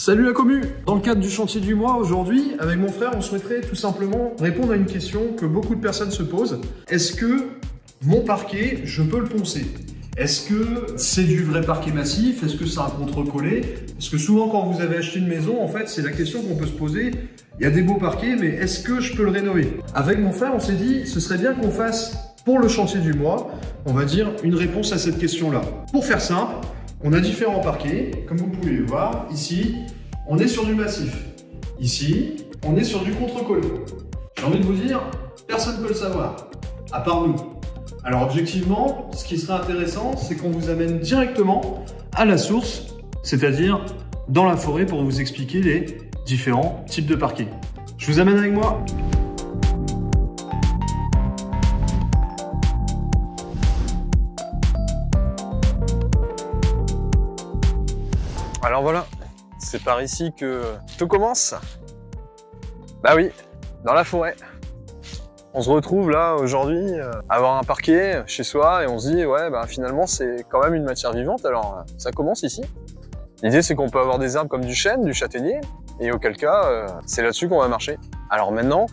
Salut la commu! Dans le cadre du chantier du mois, aujourd'hui, avec mon frère, on souhaiterait tout simplement répondre à une question que beaucoup de personnes se posent. Est-ce que mon parquet, je peux le poncer? Est-ce que c'est du vrai parquet massif? Est-ce que c'est un contre-collé? Parce que souvent, quand vous avez acheté une maison, en fait, c'est la question qu'on peut se poser. Il y a des beaux parquets, mais est-ce que je peux le rénover? Avec mon frère, on s'est dit, ce serait bien qu'on fasse, pour le chantier du mois, on va dire, une réponse à cette question-là. Pour faire simple, on a différents parquets, comme vous pouvez le voir. Ici, on est sur du massif. Ici, on est sur du contre-collé. J'ai envie de vous dire, personne ne peut le savoir, à part nous. Alors objectivement, ce qui serait intéressant, c'est qu'on vous amène directement à la source, c'est-à-dire dans la forêt pour vous expliquer les différents types de parquets. Je vous amène avec moi. Alors voilà, c'est par ici que tout commence. Bah oui, dans la forêt. On se retrouve là aujourd'hui à avoir un parquet chez soi et on se dit ouais bah finalement c'est quand même une matière vivante, alors ça commence ici. L'idée c'est qu'on peut avoir des arbres comme du chêne, du châtaignier, et auquel cas c'est là-dessus qu'on va marcher. Alors maintenant,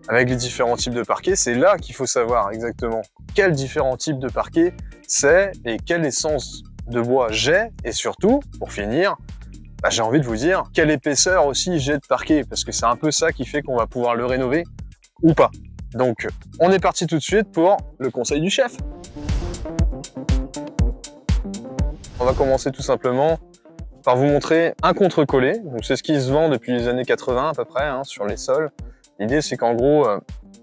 avec les différents types de parquets, c'est là qu'il faut savoir exactement quels différents types de parquets c'est et quelle essence de bois j'ai, et surtout, pour finir, bah, j'ai envie de vous dire quelle épaisseur aussi j'ai de parquet, parce que c'est un peu ça qui fait qu'on va pouvoir le rénover ou pas. Donc, on est parti tout de suite pour le conseil du chef. On va commencer tout simplement par vous montrer un contre-collé. C'est ce qui se vend depuis les années 80 à peu près hein, sur les sols. L'idée c'est qu'en gros,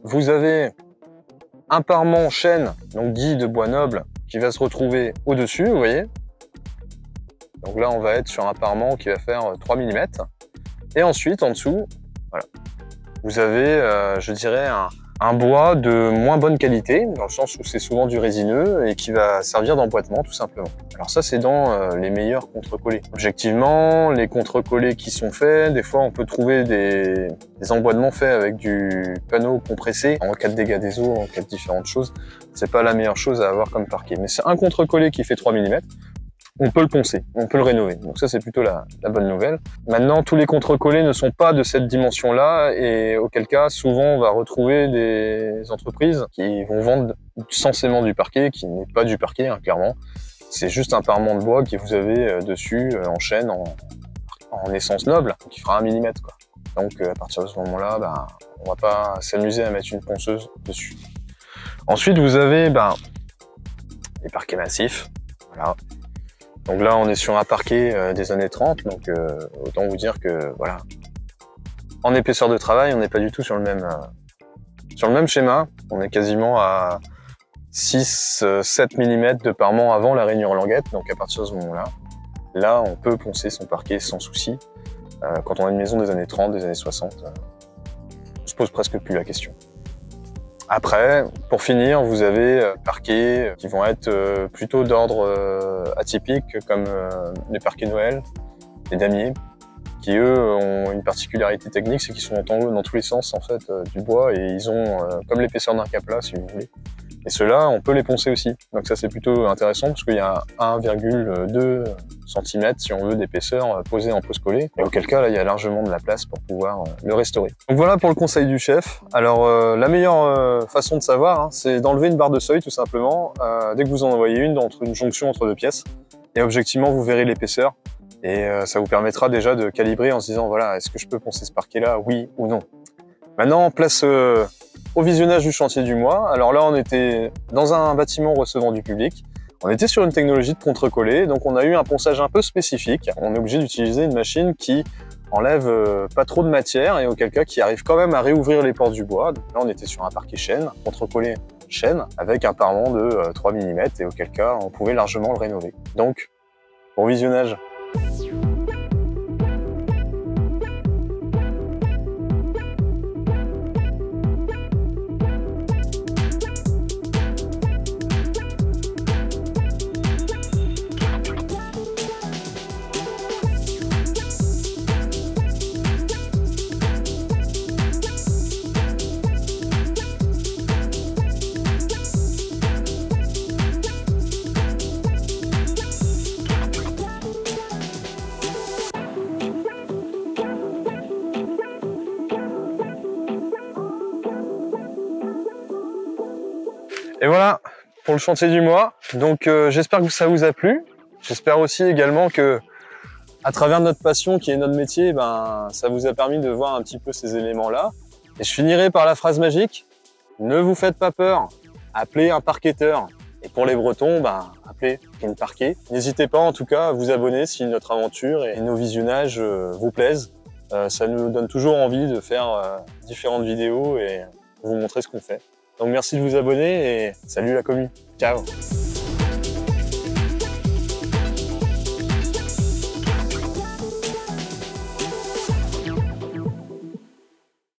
vous avez un parement chêne, donc dit de bois noble, qui va se retrouver au-dessus, vous voyez. Donc là, on va être sur un parement qui va faire 3 mm. Et ensuite, en dessous, voilà, vous avez, je dirais, un bois de moins bonne qualité, dans le sens où c'est souvent du résineux et qui va servir d'emboîtement, tout simplement. Alors ça, c'est dans les meilleurs contre-collés. Objectivement, les contre-collés qui sont faits, des fois, on peut trouver des emboîtements faits avec du panneau compressé en cas de dégâts des eaux, en cas de différentes choses. C'est pas la meilleure chose à avoir comme parquet. Mais c'est un contre-collé qui fait 3 mm. On peut le poncer, on peut le rénover. Donc ça, c'est plutôt la bonne nouvelle. Maintenant, tous les contre-collés ne sont pas de cette dimension-là et auquel cas, souvent, on va retrouver des entreprises qui vont vendre censément du parquet, qui n'est pas du parquet, hein, clairement. C'est juste un parement de bois que vous avez dessus, en chêne, en essence noble, qui fera 1 mm, quoi. Donc, à partir de ce moment-là, bah, on va pas s'amuser à mettre une ponceuse dessus. Ensuite, vous avez les parquets massifs. Voilà. Donc là, on est sur un parquet des années 30, donc autant vous dire que voilà, en épaisseur de travail, on n'est pas du tout sur le même schéma. On est quasiment à 6-7 mm de parement avant la rainure languette, donc à partir de ce moment-là, là, on peut poncer son parquet sans souci. Quand on a une maison des années 30, des années 60, on se pose presque plus la question. Après, pour finir, vous avez parquets qui vont être plutôt d'ordre atypique, comme les parquets Noël, les damiers, qui eux ont une particularité technique, c'est qu'ils sont dans tous les sens en fait du bois et ils ont comme l'épaisseur d'un capla, si vous voulez. Et ceux-là, on peut les poncer aussi. Donc ça, c'est plutôt intéressant parce qu'il y a 1,2 cm, si on veut, d'épaisseur posée en pose collée. Et auquel cas, là, il y a largement de la place pour pouvoir le restaurer. Donc voilà pour le conseil du chef. Alors, la meilleure façon de savoir, hein, c'est d'enlever une barre de seuil, tout simplement, dès que vous en envoyez une jonction entre deux pièces. Et objectivement, vous verrez l'épaisseur. Et ça vous permettra déjà de calibrer en se disant, voilà, est-ce que je peux poncer ce parquet-là, oui ou non. Maintenant, place au visionnage du chantier du mois. Alors là, on était dans un bâtiment recevant du public. On était sur une technologie de contre-collé, donc on a eu un ponçage un peu spécifique. On est obligé d'utiliser une machine qui enlève pas trop de matière et auquel cas qui arrive quand même à réouvrir les portes du bois. Donc là, on était sur un parquet chêne, contre-collé chêne, avec un parement de 3 mm et auquel cas on pouvait largement le rénover. Donc, bon visionnage. Et voilà pour le chantier du mois. Donc j'espère que ça vous a plu. J'espère aussi également que à travers notre passion qui est notre métier, ben, ça vous a permis de voir un petit peu ces éléments-là. Et je finirai par la phrase magique. Ne vous faites pas peur. Appelez un parquetteur. Et pour les Bretons, ben, appelez une parquet. N'hésitez pas en tout cas à vous abonner si notre aventure et nos visionnages vous plaisent. Ça nous donne toujours envie de faire différentes vidéos et vous montrer ce qu'on fait. Donc merci de vous abonner et salut la commu. Ciao.